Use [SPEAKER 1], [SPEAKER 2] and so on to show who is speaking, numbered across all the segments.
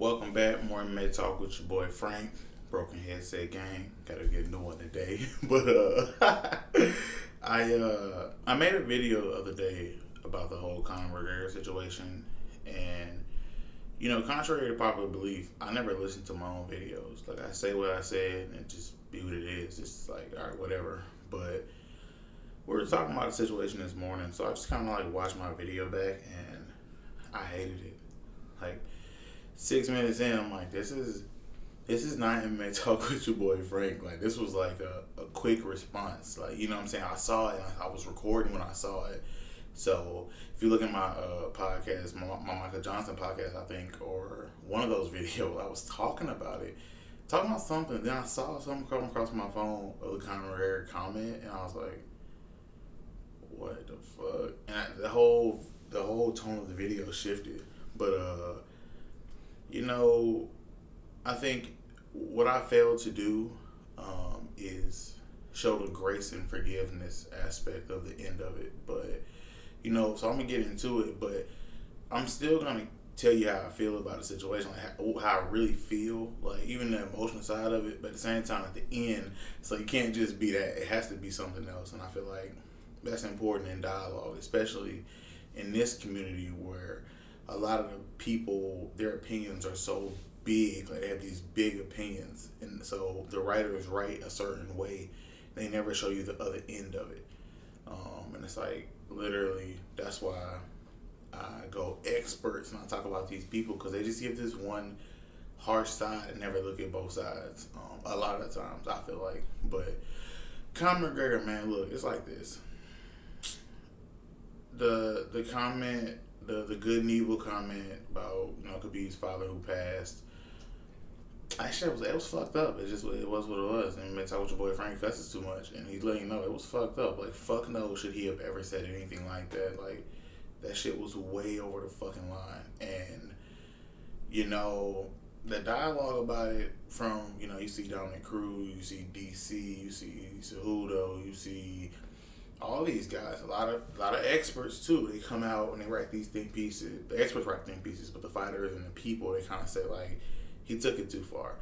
[SPEAKER 1] Welcome back. More May Talk with your boy Frank. Broken Headset Gang. Gotta get a new one today. But I made a video the other day about the whole Conor McGregor situation, and contrary to popular belief, I never listen to my own videos. Like I say what I said and just be what it is. It's like alright, whatever. But we were talking about the situation this morning, so I just kind of like watched my video back, and I hated it. Like 6 minutes in, I'm like, this is not MMA Talk with your boy Frank. Like this was like a quick response. Like what I'm saying, I saw it. And I was recording when I saw it. So if you look at my podcast, my Michael Johnson podcast, I think, or one of those videos, I was talking about it, talking about something. Then I saw something come across my phone of the Conor McGregor comment, and I was like, what the fuck? And the whole tone of the video shifted. But I think what I failed to do is show the grace and forgiveness aspect of the end of it. But so I'm gonna get into it, but I'm still gonna tell you how I feel about the situation, like how I really feel, like even the emotional side of it. But at the same time, at the end, so you can't just be that. It has to be something else, and I feel like that's important in dialogue, especially in this community where a lot of the people, their opinions are so big, like they have these big opinions, and so the writers write a certain way, they never show you the other end of it, and it's like literally that's why I go experts and I talk about these people, because they just give this one harsh side and never look at both sides. A lot of the times I feel like, but Conor McGregor, man, look, it's like this. The comment, the good and evil comment about Khabibs' father who passed. Actually, it was fucked up. It was what it was. And I talk with your boy Frank cusses too much, and he's letting you know it was fucked up. Like fuck no, should he have ever said anything like that? Like that shit was way over the fucking line. And the dialogue about it from you see Dominic Cruz, you see DC, you see Cejudo, you see all these guys, a lot of experts too. They come out and they write these think pieces. The experts write think pieces, but the fighters and the people, they kind of say like he took it too far.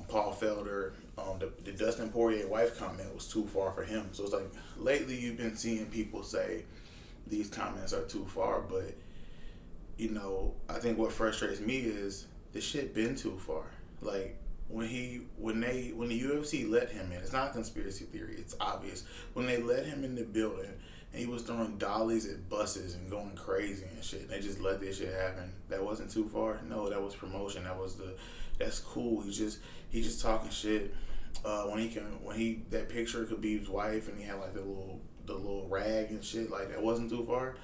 [SPEAKER 1] Paul Felder, the Dustin Poirier wife comment was too far for him. So it's like lately you've been seeing people say these comments are too far, but I think what frustrates me is this shit been too far. Like when the UFC let him in, it's not a conspiracy theory, it's obvious. When they let him in the building and he was throwing dollies at buses and going crazy and shit, and they just let this shit happen, that wasn't too far? No, that was promotion. That's cool. He's just talking shit. When that picture of Khabib's wife and he had like the little rag and shit, like that wasn't too far.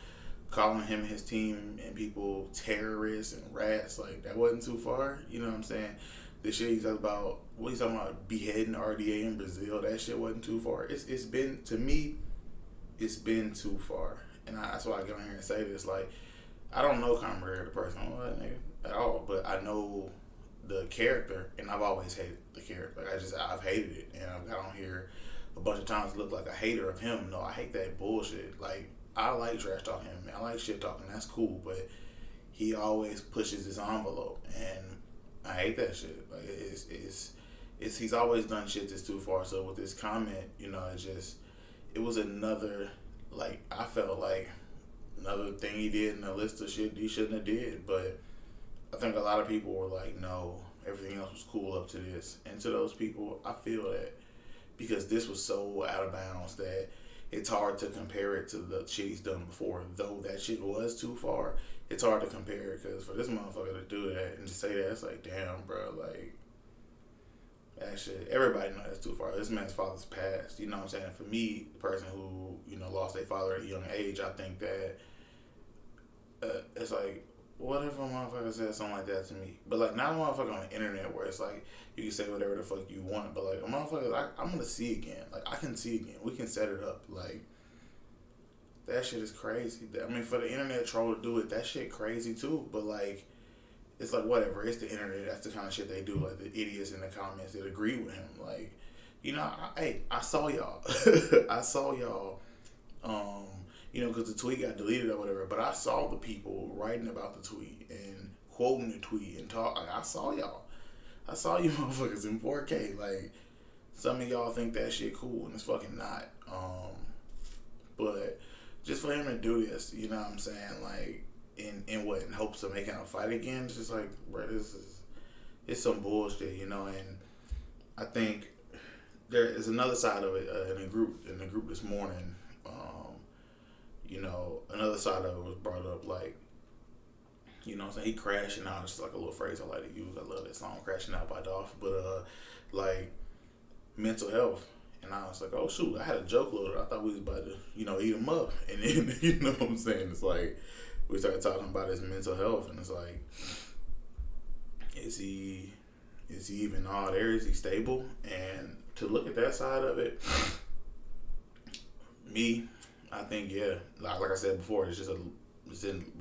[SPEAKER 1] Calling him and his team and people terrorists and rats, like that wasn't too far. You know what I'm saying? The shit he's talking about beheading RDA in Brazil, that shit wasn't too far. It's been, to me, it's been too far. And that's why I get on here and say this. Like, I don't know Conor McGregor the person, I don't know that nigga at all, but I know the character, and I've always hated the character. Like, I've hated it, and I've got on here a bunch of times look like a hater of him. No, I hate that bullshit. Like, I like trash talking him, man. I like shit talking, that's cool, but he always pushes his envelope, and I hate that shit. Like he's always done shit that's too far. So with this comment, it was another, like, I felt like another thing he did in the list of shit he shouldn't have did. But I think a lot of people were like, no, everything else was cool up to this. And to those people, I feel that because this was so out of bounds that it's hard to compare it to the shit he's done before. Though that shit was too far, it's hard to compare it, because for this motherfucker to do that and to say that, it's like, damn, bro, like, that shit, everybody knows that's too far. This man's father's passed, you know what I'm saying? For me, the person who, lost their father at a young age, I think that it's like, what if a motherfucker said something like that to me? But, like, not a motherfucker on the internet where it's like, you can say whatever the fuck you want, but, like, a motherfucker, I'm going to see again. Like, I can see again. We can set it up. Like, that shit is crazy. I mean, for the internet troll to do it, that shit crazy, too. But, like, it's like, whatever. It's the internet. That's the kind of shit they do. Like, the idiots in the comments that agree with him. Like, I saw y'all. I saw y'all. Because the tweet got deleted or whatever, but I saw the people writing about the tweet and quoting the tweet and talk. Like, I saw y'all. I saw you motherfuckers in 4K. Like, some of y'all think that shit cool, and it's fucking not. But just for him to do this, you know what I'm saying? Like, in hopes of making a fight again, it's just like, bro, it's some bullshit, you know. And I think there is another side of it in the group this morning. You know, another side of it was brought up, like, you know what I'm saying, he crashing out. It's like a little phrase I like to use. I love that song, Crashing Out by Dolph. But like, mental health. And I was like, oh shoot, I had a joke loaded. I thought we was about to, you know, eat him up. And then, you know what I'm saying, it's like, we started talking about his mental health, and it's like, is he even all there? Is he stable? And to look at that side of it, I think, yeah, like I said before, it's just a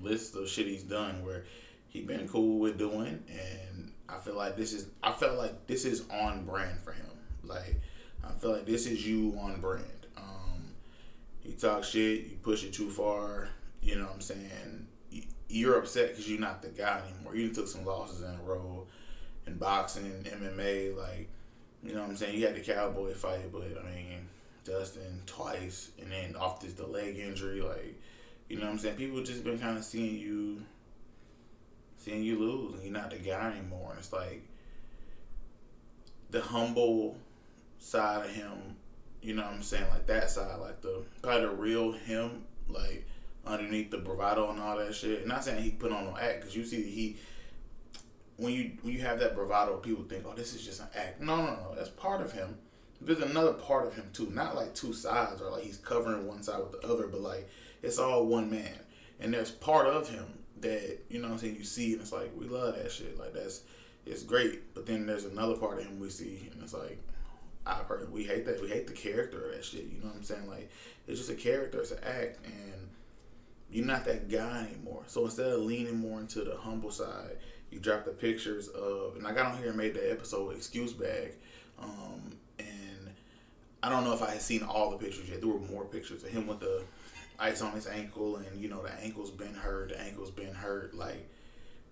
[SPEAKER 1] list of shit he's done where he been cool with doing, and I felt like this is on brand for him. Like, I feel like this is you on brand. You talk shit, you push it too far, you know what I'm saying? You're upset because you're not the guy anymore. You took some losses in a row in boxing, MMA, like, you know what I'm saying? You had the Cowboy fight, but I mean, Dustin twice, and then off the leg injury, like, you know what I'm saying? People just been kind of seeing you lose, and you're not the guy anymore. And it's like, the humble side of him, you know what I'm saying? Like, that side, like, probably the real him, like, underneath the bravado and all that shit. And not saying he put on no act, because you see when you have that bravado, people think, oh, this is just an act. No, that's part of him. There's another part of him too, not like two sides or like he's covering one side with the other, but like, it's all one man. And there's part of him that, you know what I'm saying, you see, and it's like, we love that shit. Like, it's great. But then there's another part of him we see, and it's like, we hate that. We hate the character of that shit. You know what I'm saying? Like, it's just a character, it's an act, and you're not that guy anymore. So instead of leaning more into the humble side, you drop the pictures of, and I got on here and made that episode Excuse Bag, and I don't know if I had seen all the pictures yet. There were more pictures of him with the ice on his ankle, and, you know, the ankle's been hurt. Like,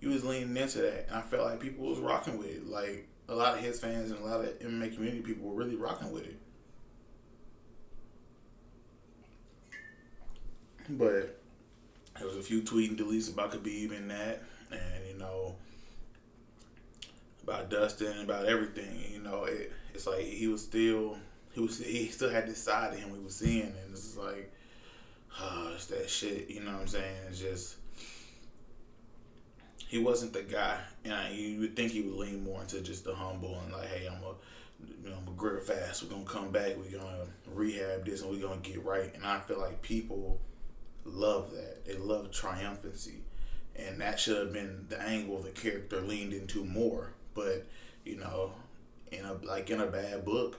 [SPEAKER 1] you was leaning into that, and I felt like people was rocking with it. Like, a lot of his fans and a lot of MMA community people were really rocking with it. But there was a few tweet and deletes about Khabib and that, and, you know, about Dustin, about everything. You know, it's like he still had this side of him we was seeing, and it's like, it's that shit. You know what I'm saying? It's just, he wasn't the guy, and you would think he would lean more into just the humble and like, hey, I'm a McGregor fast. We're gonna come back. We're gonna rehab this, and we're gonna get right. And I feel like people love that. They love triumphancy, and that should have been the angle the character leaned into more. But, you know, in a bad book,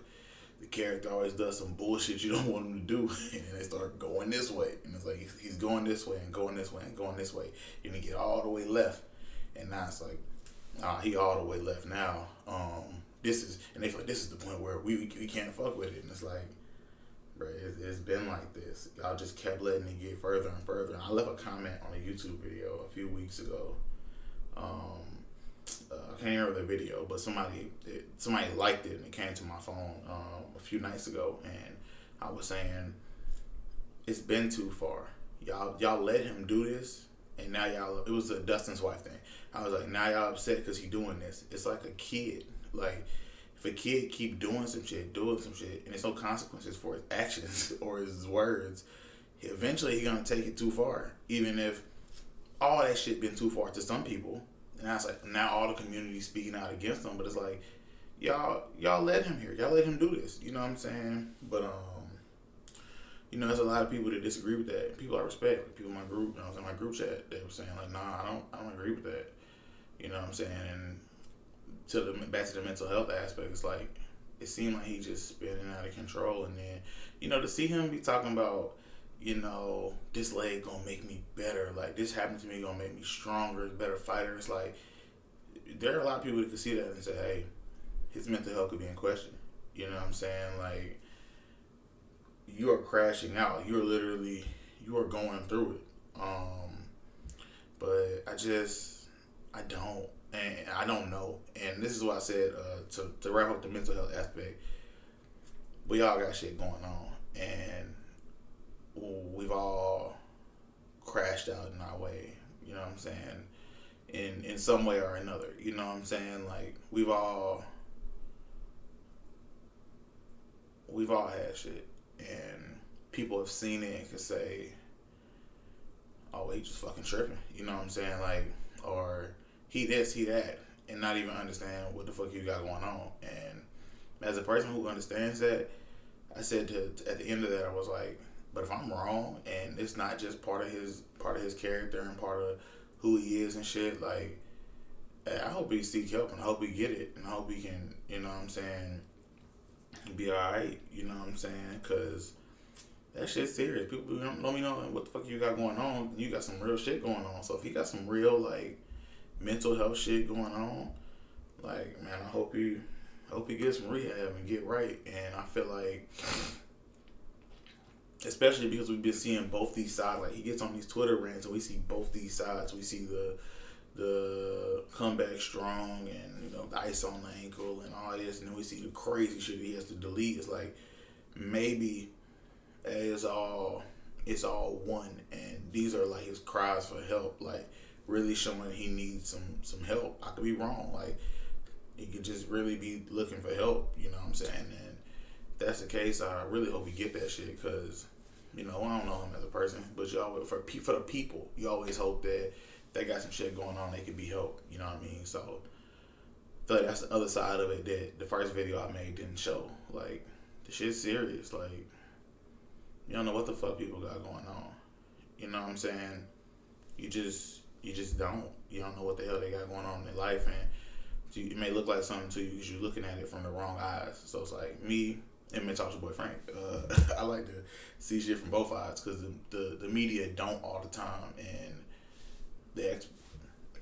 [SPEAKER 1] the character always does some bullshit you don't want him to do, and then they start going this way, and it's like he's going this way and going this way and going this way, and he get all the way left, and now it's like, he all the way left now. They feel like this is the point where we can't fuck with it, and it's like, bro, it's been like this. Y'all just kept letting it get further and further. And I left a comment on a YouTube video a few weeks ago. I can't remember the video, but somebody liked it, and it came to my phone a few nights ago, and I was saying, it's been too far. Y'all let him do this, and now it was a Dustin's wife thing. I was like, now y'all upset because he doing this. It's like a kid. Like, if a kid keep doing some shit, and there's no consequences for his actions or his words, eventually he's gonna take it too far. Even if all that shit been too far to some people. And that's like, now all the community speaking out against him, but it's like, y'all let him here. Y'all let him do this. You know what I'm saying? But you know, there's a lot of people that disagree with that. People I respect, like people in my group, you know, in my group chat, they were saying like, nah, I don't agree with that. You know what I'm saying? And back to the mental health aspect, it's like, it seemed like he just spinning out of control. And then, you know, to see him be talking about, you know, this leg gonna make me better, like this happened to me gonna make me stronger, better fighter. It's like, there are a lot of people that could see that and say, hey, his mental health could be in question. You know what I'm saying? Like, you are crashing out. You are going through it. But I I don't. And I don't know. And this is why I said, to wrap up the mental health aspect, we all got shit going on. And we've all crashed out in our way. You know what I'm saying? In some way or another. You know what I'm saying? Like, we've all had shit. And people have seen it and can say, oh, he just fucking tripping. You know what I'm saying? Like, or he this, he that, and not even understand what the fuck you got going on. And as a person who understands that, I said at the end of that, I was like, but if I'm wrong and it's not just part of his character and part of who he is and shit, like, I hope he seek help and I hope he get it and I hope he can, you know what I'm saying, be alright. You know what I'm saying? Because that shit's serious. People don't know me know what the fuck you got going on. You got some real shit going on. So if he got some real, like, mental health shit going on, like, man, I hope he gets some rehab and get right. And I feel like, especially because we've been seeing both these sides, like, he gets on these Twitter rants and we see both these sides. We see the comeback strong and, you know, the ice on the ankle and all this, and then we see the crazy shit he has to delete. It's like, maybe it's all one, and these are like his cries for help, like really showing he needs some help. I could be wrong, like he could just really be looking for help, you know what I'm saying? And if that's the case, I really hope he get that shit, because, you know, I don't know him as a person, but you always, for the people, you always hope that they got some shit going on, they could be helped, you know what I mean? So I feel like that's the other side of it that the first video I made didn't show. Like, the shit's serious. Like, you don't know what the fuck people got going on. You know what I'm saying? You just don't. You don't know what the hell they got going on in their life, and it may look like something to you because you're looking at it from the wrong eyes. So it's like me and me talk to boy Frank. I like to see shit from both sides because the media don't all the time, and the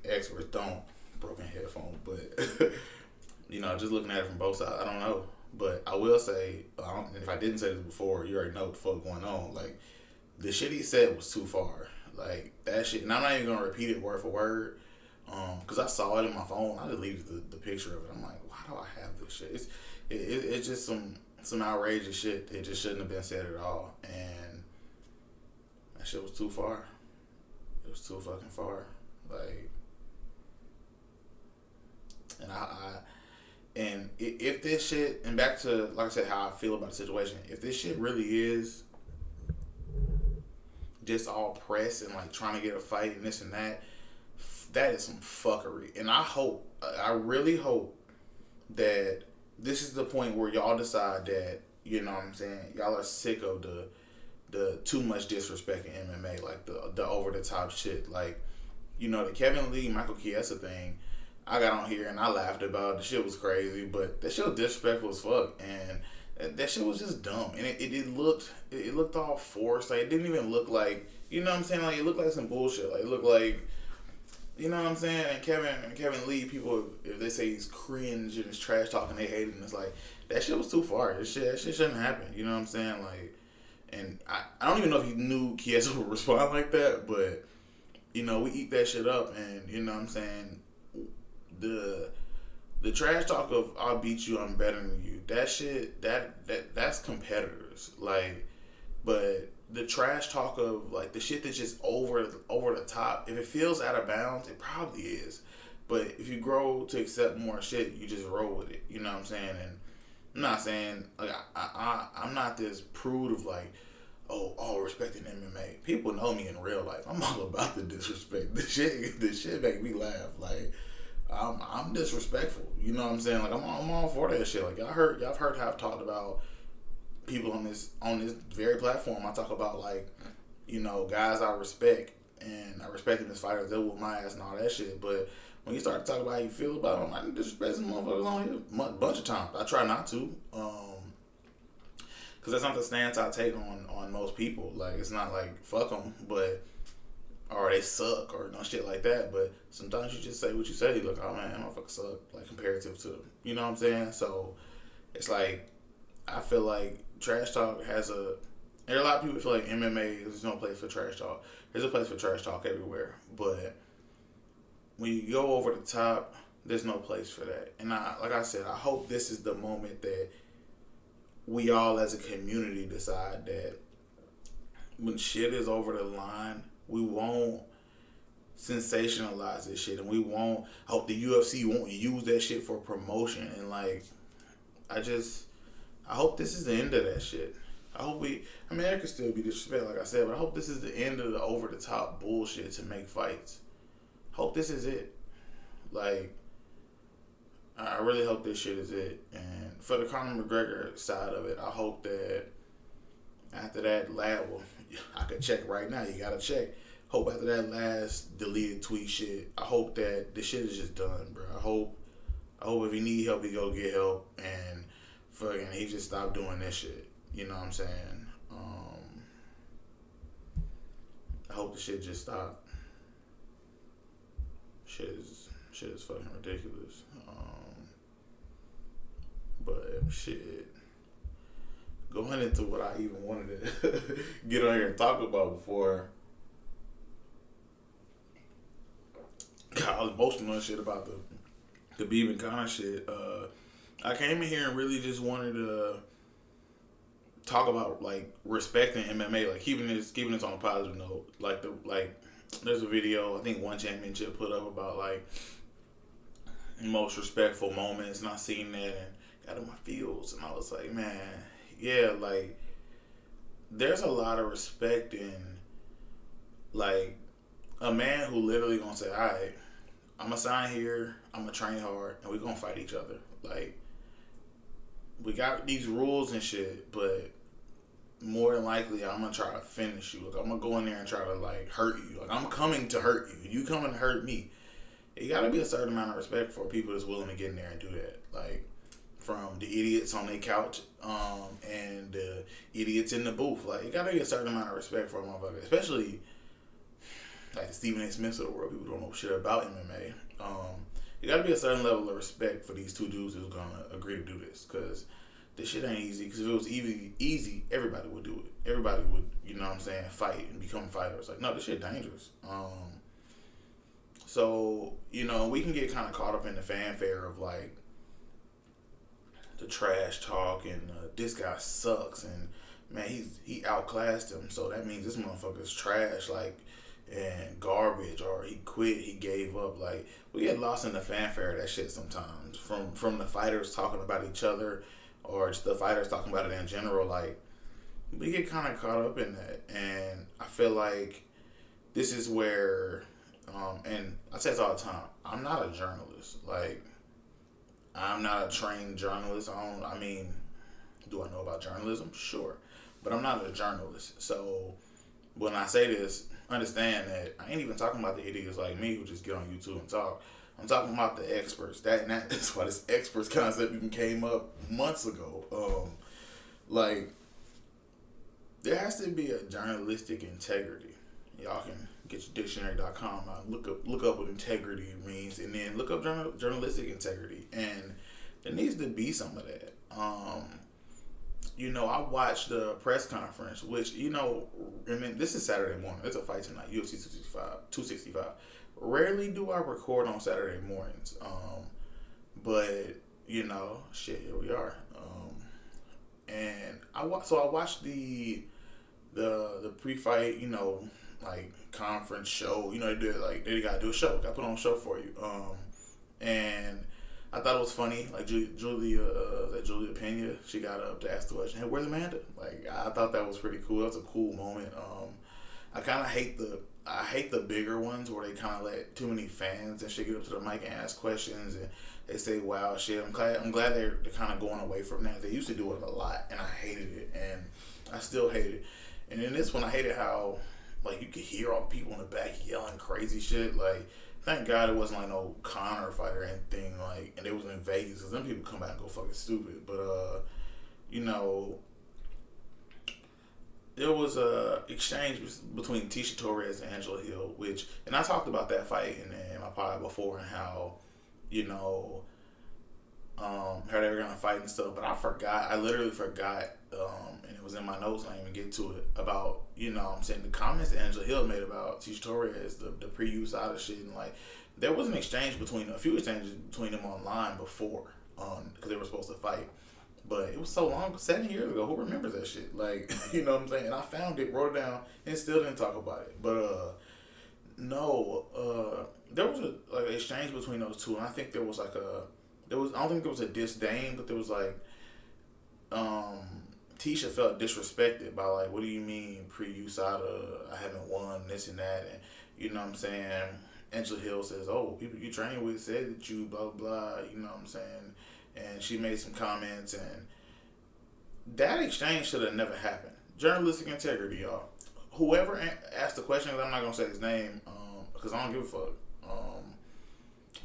[SPEAKER 1] experts don't. Broken headphone, but you know, just looking at it from both sides, I don't know. But I will say, if I didn't say this before, you already know what the fuck going on. Like, the shit he said was too far. Like, that shit, and I'm not even gonna repeat it word for word, because I saw it in my phone. I deleted the picture of it. I'm like, why do I have this shit? It's just some outrageous shit that just shouldn't have been said at all, and that shit was too far. It was too fucking far. Like, and if this shit, and back to, like I said, how I feel about the situation, if this shit really is just all press and like trying to get a fight and this and that, that is some fuckery. And I really hope that this is the point where y'all decide that, you know what I'm saying, y'all are sick of the too much disrespect in MMA, like the over the top shit. Like, you know, the Kevin Lee, Michael Chiesa thing, I got on here and I laughed about it. The shit was crazy, but that shit was disrespectful as fuck, and that shit was just dumb. And it looked all forced. Like, it didn't even look like, you know what I'm saying? Like, it looked like some bullshit. Like, it looked like, you know what I'm saying? And Kevin Lee, people, if they say he's cringe and he's trash talking, they hate him. It's like, that shit was too far. That shit shouldn't happen. You know what I'm saying? Like, and I don't even know if he knew Chiesa would respond like that, but, you know, we eat that shit up, and, you know what I'm saying? The trash talk of I'll beat you, I'm better than you, that shit, that's competitors. Like, but the trash talk of like the shit that's just over the top, if it feels out of bounds, it probably is. But if you grow to accept more shit, you just roll with it. You know what I'm saying? And I'm not saying like I'm not this prude of like, oh, all respecting MMA. People know me in real life. I'm all about the disrespect. The shit make me laugh. Like, I'm disrespectful. You know what I'm saying? Like, I'm all for that shit. Like, y'all heard how I've talked about people on this very platform. I talk about, like, you know, guys I respect, and I respect them as fighters. They'll whoop my ass and all that shit. But when you start to talk about how you feel about them, I can disrespect some motherfuckers on here a bunch of times. I try not to, because that's not the stance I take on most people. Like, it's not like fuck them, but or they suck or no shit like that. But sometimes you just say what you say. Look, oh man, that motherfucker suck. Like, comparative to, you know what I'm saying? So it's like, I feel like trash talk has a lot of people feel like MMA is no place for trash talk. There's a place for trash talk everywhere, but when you go over the top, there's no place for that. And like I said, I hope this is the moment that we all as a community decide that when shit is over the line, we won't sensationalize this shit, and we won't. I hope the UFC won't use that shit for promotion. And like, I hope this is the end of that shit. I hope I mean, there could still be disrespect, like I said, but I hope this is the end of the over the top bullshit to make fights. Hope this is it. Like, I really hope this shit is it. And for the Conor McGregor side of it, I hope that after that I could check right now. You gotta check. Hope after that last deleted tweet shit, I hope that this shit is just done, bro. I hope if he need help, he go get help, and fucking he just stop doing this shit. You know what I'm saying? I hope the shit just stop. Shit is fucking ridiculous. But shit, going into what I even wanted to get on here and talk about before, I was emotional and shit about the Khabib and Conor shit. I came in here and really just wanted to talk about like respecting MMA, like keeping this on a positive note. There's a video I think One Championship put up about like most respectful moments, and I seen that and got in my feels, and I was like, man, yeah, like there's a lot of respect in like a man who literally gonna say, all right, I'm gonna sign here, I'm gonna train hard, and we gonna fight each other. Like, we got these rules and shit, but more than likely, I'm gonna try to finish you. Like, I'm gonna go in there and try to like hurt you. Like, I'm coming to hurt you. You coming to hurt me. It gotta be a certain amount of respect for people that's willing to get in there and do that. Like, from the idiots on their couch, and the idiots in the booth. Like, it gotta be a certain amount of respect for a motherfucker, especially like the Stephen A. Smiths of the world. People don't know shit about MMA. It gotta be a certain level of respect for these two dudes who's gonna agree to do this, because this shit ain't easy. Because if it was easy, everybody would do it. Everybody would, you know what I'm saying, fight and become fighters. Like, no, this shit dangerous. So, you know, we can get kind of caught up in the fanfare of like the trash talk and this guy sucks and man, he outclassed him, so that means this motherfucker's trash, like, and garbage, or he quit, he gave up. Like, we get lost in the fanfare of that shit sometimes, from the fighters talking about each other, or just the fighters talking about it in general. Like, we get kind of caught up in that, and I feel like this is where, and I say this all the time, I'm not a journalist. Like, I'm not a trained journalist. I mean, do I know about journalism? Sure. But I'm not a journalist. So when I say this, understand that I ain't even talking about the idiots like me who just get on YouTube and talk. I'm talking about the experts. That's why this experts concept even came up months ago. Like, there has to be a journalistic integrity. Y'all can get your dictionary.com out, look up what integrity means, and then look up journalistic integrity. And there needs to be some of that. You know, I watched the press conference, which, you know, I mean, this is Saturday morning. It's a fight tonight, UFC 265. Rarely do I record on Saturday mornings. But, you know, shit, here we are. And I watched the pre-fight, you know, like, conference show. You know, they gotta do a show. Gotta put on a show for you. And I thought it was funny. Like, Julia Pena, she got up to ask the question, hey, where's Amanda? Like, I thought that was pretty cool. That was a cool moment. I kind of hate the bigger ones where they kind of let too many fans and shit get up to the mic and ask questions and they say wild shit. I'm glad they're kind of going away from that. They used to do it a lot, and I hated it, and I still hate it. And in this one, I hated how, like, you could hear all the people in the back yelling crazy shit. Like, thank God it wasn't like no Conor fight or anything, like, and it was in Vegas, because them people come out and go fucking stupid. But, you know, there was a exchange between Tisha Torres and Angela Hill, and I talked about that fight in my pod before, and how, you know, how they were gonna fight and stuff, but I literally forgot, and it was in my notes, and I didn't even get to it, about, you know what I'm saying, the comments that Angela Hill made about Tisha Torres, the pre-use out of shit, and like, there was an exchange between a few exchanges between them online before, because they were supposed to fight. But it was so long, 7 years ago. Who remembers that shit? Like, you know what I'm saying? And I found it, wrote it down, and still didn't talk about it. But no, there was a like exchange between those two, and I think there was like a there was I don't think there was a disdain, but there was like um Tisha felt disrespected by like, what do you mean pre-USADA? I haven't won this and that, and you know what I'm saying. Angela Hill says, "Oh, people you train with said that you blah blah." You know what I'm saying, and she made some comments, and that exchange should have never happened. Journalistic integrity, y'all. Whoever asked the question, 'cause I'm not gonna say his name, because I don't give a fuck.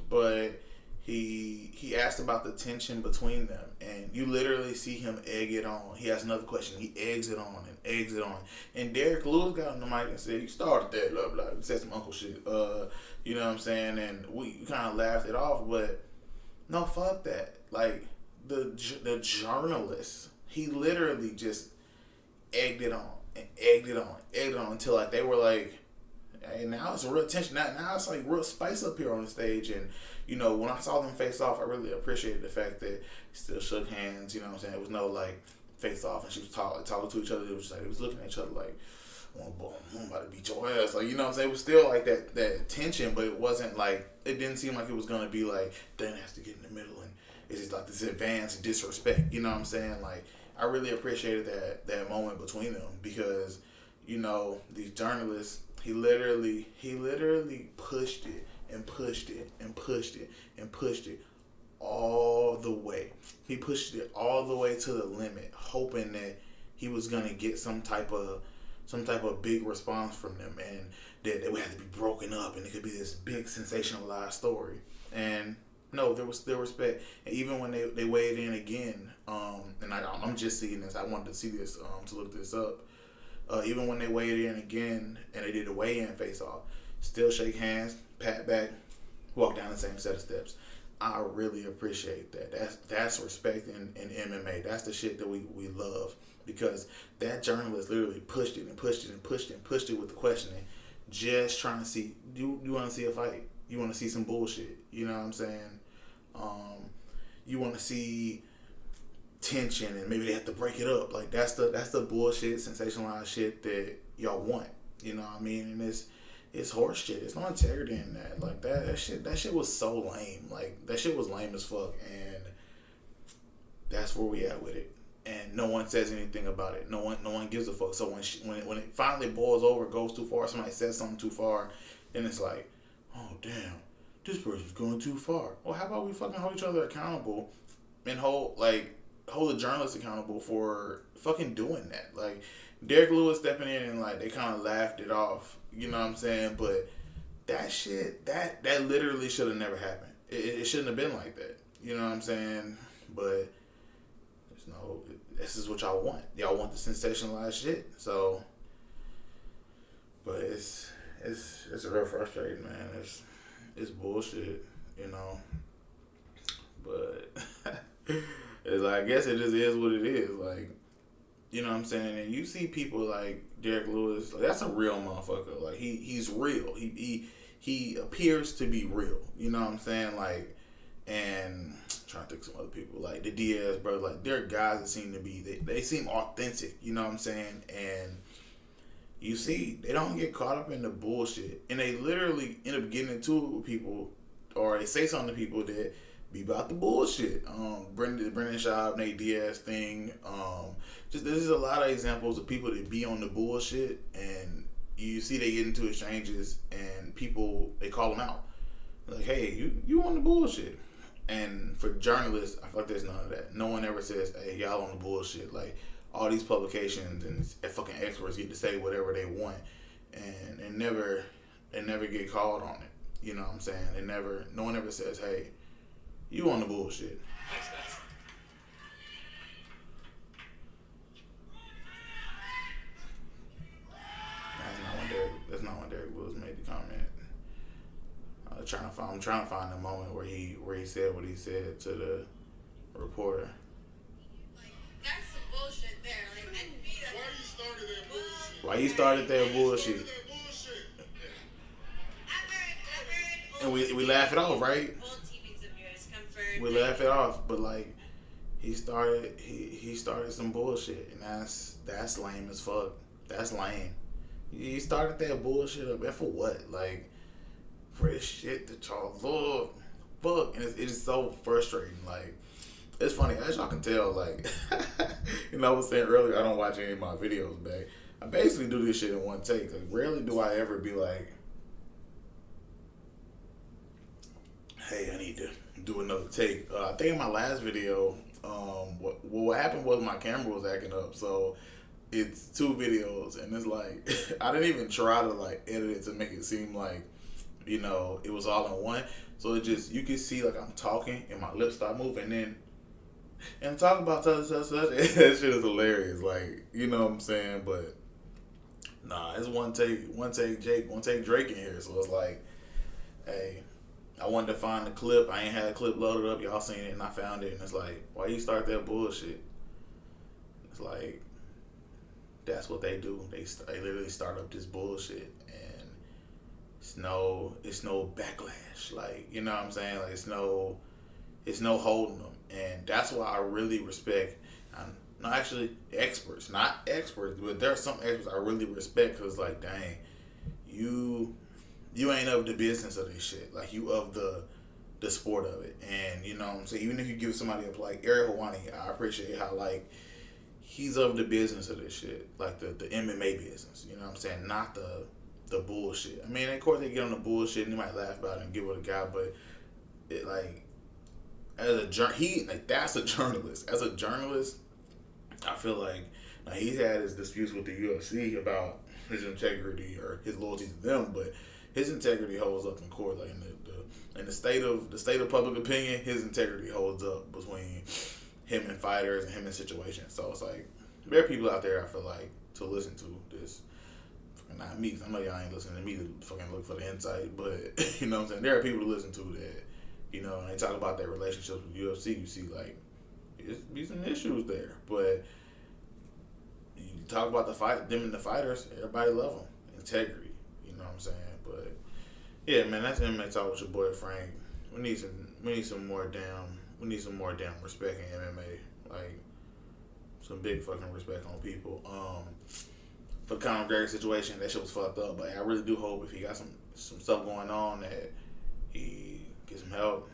[SPEAKER 1] But he asked about the tension between them, and you literally see him egg it on. He has another question. He eggs it on and eggs it on. And Derek Lewis got on the mic and said, "You started that, blah blah." He said some uncle shit. You know what I'm saying? And we kind of laughed it off, but no, fuck that. Like the journalist, he literally just egged it on and egged it on, egged it on until like they were like, "Hey, now it's a real tension. Now it's like real spice up here on the stage." And you know, when I saw them face off, I really appreciated the fact that they still shook hands. You know what I'm saying? It was no like face off, and she was talking to each other. It was just like, it was looking at each other like, "Oh boy, I'm about to beat your ass." Like, you know what I'm saying? It was still like that tension, but it wasn't like, it didn't seem like it was gonna be like Dan has to get in the middle and it's just like this advanced disrespect. You know what I'm saying? Like, I really appreciated that moment between them, because you know, these journalists, he literally pushed it and pushed it and pushed it and pushed it all the way. He pushed it all the way to the limit, hoping that he was gonna get some type of big response from them, and that they would have to be broken up, and it could be this big sensationalized story. And no, there was still respect. And even when they weighed in again, and I'm just seeing this. I wanted to see this to look this up. Even when they weighed in again and they did a weigh-in face-off, still shake hands, pat back, walk down the same set of steps. I really appreciate that. That's respect in MMA. That's the shit that we love, because that journalist literally pushed it and pushed it and pushed it and pushed it with the questioning, just trying to see, you want to see a fight. You want to see some bullshit. You know what I'm saying? You want to see tension, and maybe they have to break it up. Like, that's the bullshit, sensationalized shit that y'all want. You know what I mean? And it's horse shit. It's no integrity in that. Like, that shit was so lame. Like, that shit was lame as fuck, and that's where we at with it. And no one says anything about it. No one gives a fuck. So when it finally boils over, goes too far, somebody says something too far, then it's like, oh damn, this person's going too far. Well, how about we fucking hold each other accountable and hold the journalists accountable for fucking doing that. Like, Derek Lewis stepping in and like they kind of laughed it off. You know what I'm saying? But that shit, that literally should have never happened. It shouldn't have been like that. You know what I'm saying? But there's no. This is what y'all want. Y'all want the sensationalized shit. So, but it's real frustrating, man. It's bullshit, you know. But it's like, I guess it just is what it is. Like, you know what I'm saying? And you see people like Derek Lewis, like, that's a real motherfucker. Like, he's real. He appears to be real. You know what I'm saying? Like, and I'm trying to think of some other people, like the Diaz brothers. Like, they're guys that seem to be, they seem authentic. You know what I'm saying? And you see, they don't get caught up in the bullshit, and they literally end up getting into it with people, or they say something to people that be about the bullshit. Brendan Schaub, Nate Diaz thing. Just there's a lot of examples of people that be on the bullshit, and you see they get into exchanges, and people, they call them out, like, "Hey, you on the bullshit." And for journalists, I feel like there's none of that. No one ever says, "Hey, y'all on the bullshit." Like, all these publications and fucking experts get to say whatever they want, and they never get called on it. You know what I'm saying? No one ever says, "Hey, you on the bullshit." That's not when Derek Lewis made the comment. I'm trying to find the moment where he said what he said to the reporter.
[SPEAKER 2] Like, that's some bullshit there. Like,
[SPEAKER 1] Why you started that bullshit?
[SPEAKER 2] I've heard
[SPEAKER 1] And we laugh it off, right?
[SPEAKER 2] Old teammates of yours confirmed.
[SPEAKER 1] We laugh it off, but like he started some bullshit, and that's lame as fuck. That's lame. He started that bullshit up, and for what? Like for this shit that y'all love, fuck, and it is so frustrating. Like it's funny, as y'all can tell. Like I was saying earlier, I don't watch any of my videos back. I basically do this shit in one take. Like rarely do I ever be like, hey, I need to do another take. I think in my last video, what happened was my camera was acting up, so it's two videos, and it's like I didn't even try to like edit it to make it seem like it was all in one. So it just you can see like I'm talking and my lips start moving, and talk about such. That shit is hilarious. Like what I'm saying, but nah, it's one take Drake in here, so it's like, hey. I wanted to find the clip. I ain't had a clip loaded up. Y'all seen it, and I found it. And it's like, why you start that bullshit? It's like, that's what they do. They literally start up this bullshit, and it's no backlash. Like what I'm saying? Like it's no holding them, and that's why I really respect. No, actually, experts, not experts, but there are some experts I really respect because, like, dang, you ain't of the business of this shit. Like you of the sport of it. And what I'm saying, even if you give somebody up like Ariel Helwani, I appreciate how like he's of the business of this shit. Like the MMA business. You know what I'm saying? Not the bullshit. I mean, of course they get on the bullshit and they might laugh about it and give it a guy, but it like that's a journalist. As a journalist, I feel like now he's had his disputes with the UFC about his integrity or his loyalty to them, but his integrity holds up in court. Like in the state of public opinion, his integrity holds up between him and fighters and him in situations. So it's like there are people out there I feel like to listen to this. Not me, 'cause I know y'all ain't listening to me to fucking look for the insight, but what I'm saying, there are people to listen to that and they talk about their relationships with UFC. You see like there's be some issues there, but you talk about them and the fighters, everybody love them. Integrity, you know what I'm saying? But yeah, man, that's MMA Talk with your boy Frank. We need some more damn respect in MMA. Like some big fucking respect on people. For the Conor McGregor situation, that shit was fucked up. But I really do hope if he got some stuff going on that he get some help.